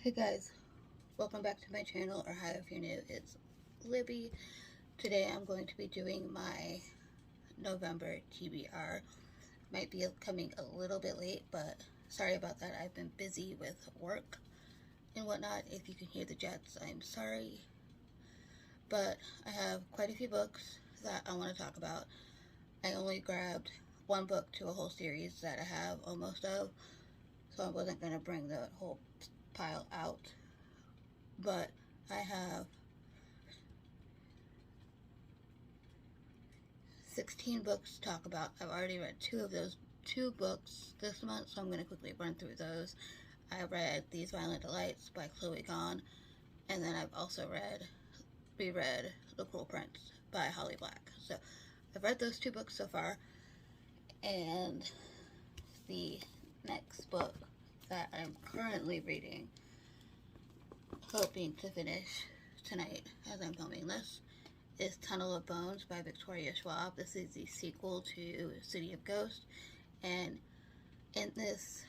Hey guys, welcome back to my channel, or hi if you're new, it's Libby. Today I'm going to be doing my November TBR. Might be coming a little bit late, but sorry about that. I've been busy with work and whatnot. If you can hear the jets, I'm sorry. But I have quite a few books that I want to talk about. I only grabbed one book to a whole series that I have almost of, so I wasn't going to bring the whole pile out. But I have 16 books to talk about. I've already read two books this month, so I'm going to quickly run through those. I read These Violent Delights by Chloe Gone, and then I've also reread The Cruel Prince by Holly Black. So I've read those two books so far, and the next book that I'm currently reading, hoping to finish tonight as I'm filming this, is Tunnel of Bones by Victoria Schwab. This is the sequel to City of Ghosts, and in this,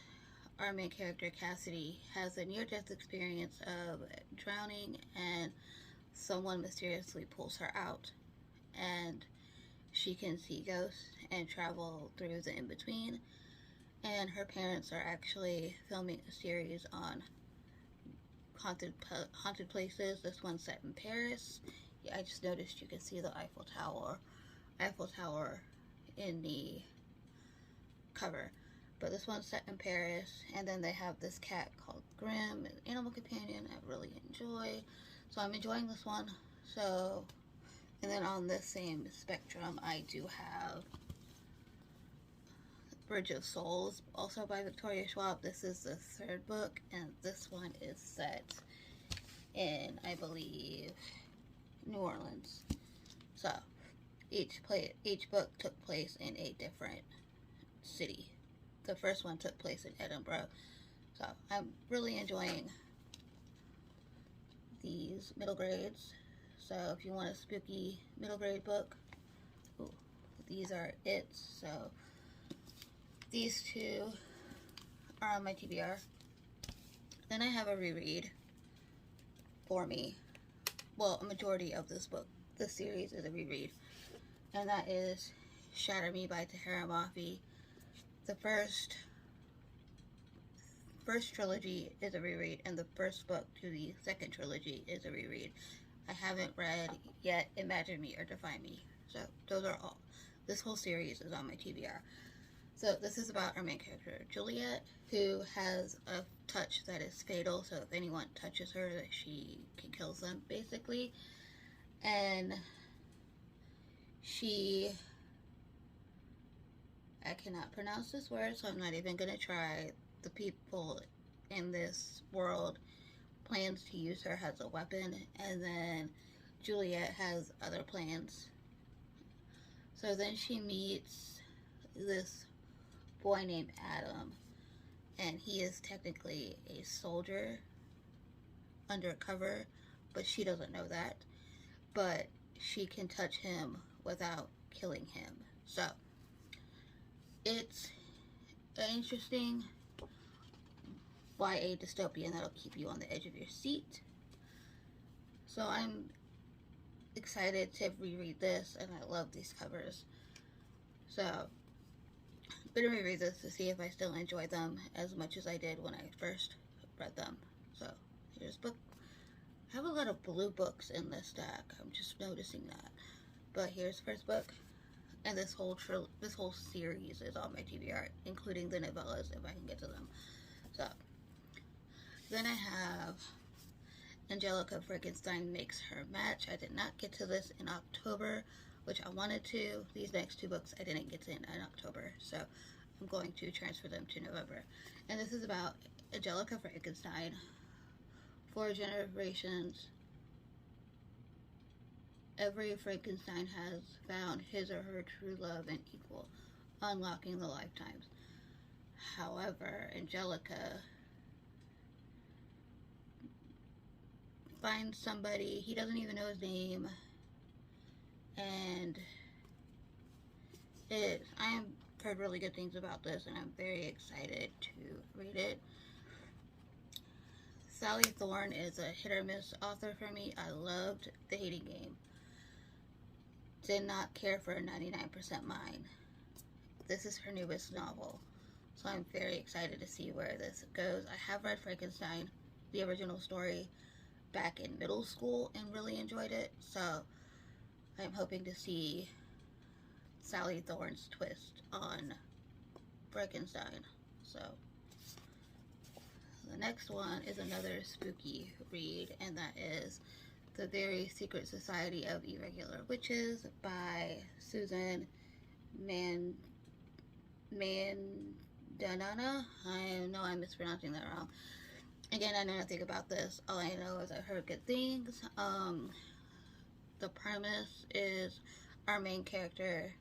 our main character Cassidy has a near-death experience of drowning, and someone mysteriously pulls her out, and she can see ghosts and travel through the in-between. And her parents are actually filming a series on haunted places. This one's set in Paris. Yeah, I just noticed you can see the Eiffel Tower in the cover. But this one's set in Paris, and then they have this cat called Grimm, an animal companion I really enjoy. So I'm enjoying this one. So, and then on this same spectrum, I do have Bridge of Souls, also by Victoria Schwab. This is the third book, and this one is set in, I believe, New Orleans. So each book took place in a different city. The first one took place in Edinburgh. So I'm really enjoying these middle grades. So if you want a spooky middle grade book, ooh, these are it. So these two are on my TBR. Then I have a reread for me. Well, a majority of this series is a reread, and that is Shatter Me by Tahereh Mafi. The first trilogy is a reread, and the first book to the second trilogy is a reread. I haven't read yet Imagine Me or Defy Me, so those are all. This whole series is on my TBR. So this is about our main character, Juliet, who has a touch that is fatal. So if anyone touches her, that she can kill them, basically. And I cannot pronounce this word, so I'm not even going to try. The people in this world plans to use her as a weapon, and then Juliet has other plans. So then she meets this boy named Adam, and he is technically a soldier undercover, but she doesn't know that. But she can touch him without killing him. So it's an interesting YA dystopian that'll keep you on the edge of your seat. So I'm excited to reread this, and I love these covers. So I'm going to reread this to see if I still enjoy them as much as I did when I first read them. So here's book. I have a lot of blue books in this stack. I'm just noticing that. But here's the first book, and this whole series is on my TBR, including the novellas if I can get to them. So then I have Angelica Frankenstein Makes Her Match. I did not get to this in October, which I wanted to. These next two books I didn't get to in October, so I'm going to transfer them to November. And this is about Angelica Frankenstein. 4 generations, every Frankenstein has found his or her true love and equal, unlocking the lifetimes. However, Angelica finds somebody, he doesn't even know his name, and I have heard really good things about this, and I'm very excited to read it. So Sally Thorne is a hit or miss author for me. I loved The Hating Game. Did not care for 99% Mine. This is her newest novel, so I'm very excited to see where this goes. I have read Frankenstein, the original story, back in middle school and really enjoyed it, so I'm hoping to see Sally Thorne's twist on Frankenstein. So the next one is another spooky read, and that is The Very Secret Society of Irregular Witches by Susan Mandanana. I know I'm mispronouncing that wrong. Again, I know nothing about this. All I know is I heard good things. The premise is our main character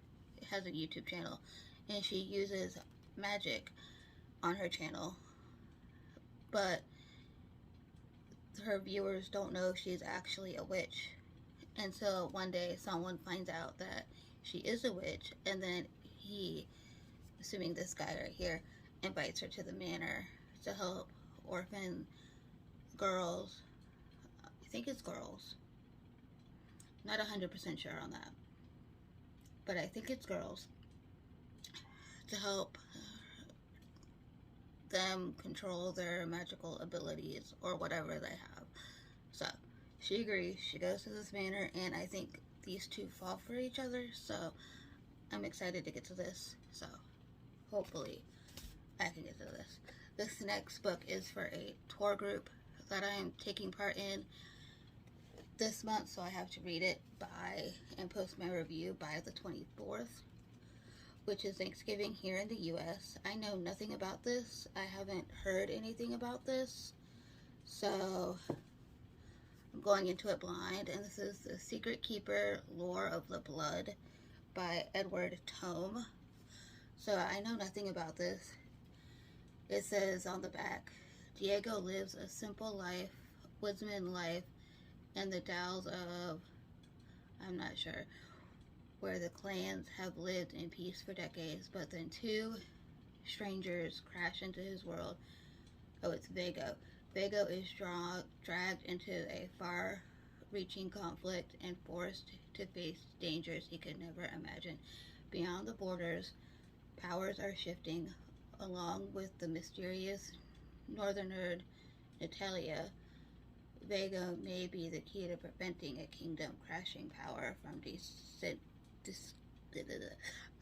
has a YouTube channel, and she uses magic on her channel, but her viewers don't know she's actually a witch. And so one day someone finds out that she is a witch, and then he, assuming this guy right here, invites her to the manor to help orphan girls. I think it's girls. Not 100% sure on that, but I think it's girls, to help them control their magical abilities or whatever they have. So she agrees. She goes to this manor, and I think these two fall for each other, so I'm excited to get to this. So hopefully I can get to this. This next book is for a tour group that I am taking part in this month, so I have to read it by and post my review by the 24th, which is Thanksgiving here in the US. I know nothing about this. I haven't heard anything about this, so I'm going into it blind. And this is The Secret Keeper, Lore of the Blood by Edward Tome. So I know nothing about this. It says on the back, Diego lives a simple life, woodsman life, in the Dalles of, I'm not sure, where the clans have lived in peace for decades, but then two strangers crash into his world. Oh, it's Vago. Vago is dragged into a far-reaching conflict and forced to face dangers he could never imagine. Beyond the borders, powers are shifting, along with the mysterious northerner Natalia. Vago may be the key to preventing a kingdom crashing power from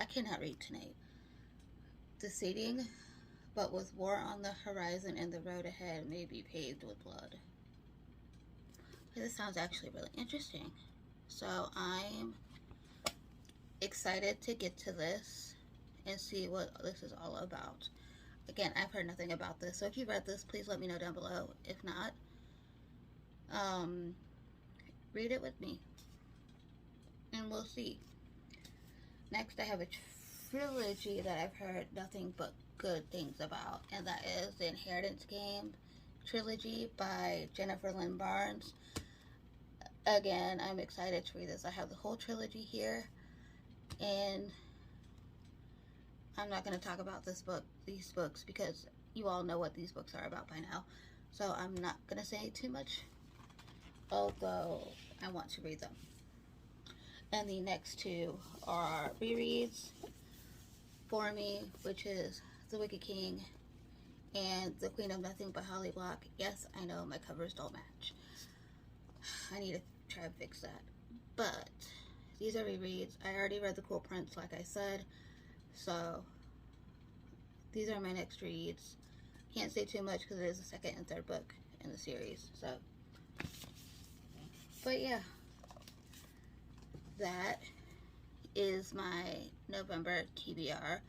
I cannot read tonight. Deceding, but with war on the horizon and the road ahead may be paved with blood. This sounds actually really interesting. So I'm excited to get to this and see what this is all about. Again, I've heard nothing about this, so if you read this, please let me know down below. If not, read it with me, and we'll see. Next, I have a trilogy that I've heard nothing but good things about, and that is The Inheritance Game Trilogy by Jennifer Lynn Barnes. Again, I'm excited to read this. I have the whole trilogy here, and I'm not going to talk about these books, because you all know what these books are about by now. So I'm not going to say too much, although I want to read them. And the next two are rereads for me, which is The Wicked King and The Queen of Nothing by Holly Block. Yes, I know my covers don't match. I need to try and fix that. But these are rereads. I already read The Cruel Prince, like I said. So these are my next reads. Can't say too much because it is the second and third book in the series. So, but yeah, that is my November TBR.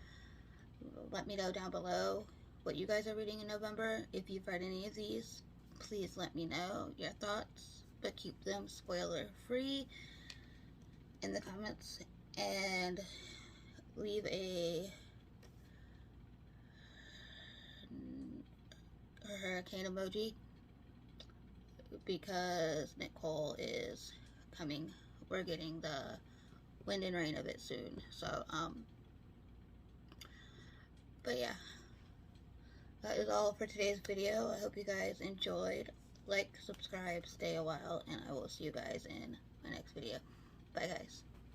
Let me know down below what you guys are reading in November. If you've read any of these, please let me know your thoughts, but keep them spoiler free in the comments, and leave a hurricane emoji, because Nicole is coming. We're getting the wind and rain of it soon. So, but yeah, that is all for today's video. I hope you guys enjoyed. Like, subscribe, stay a while, and I will see you guys in my next video. Bye, guys.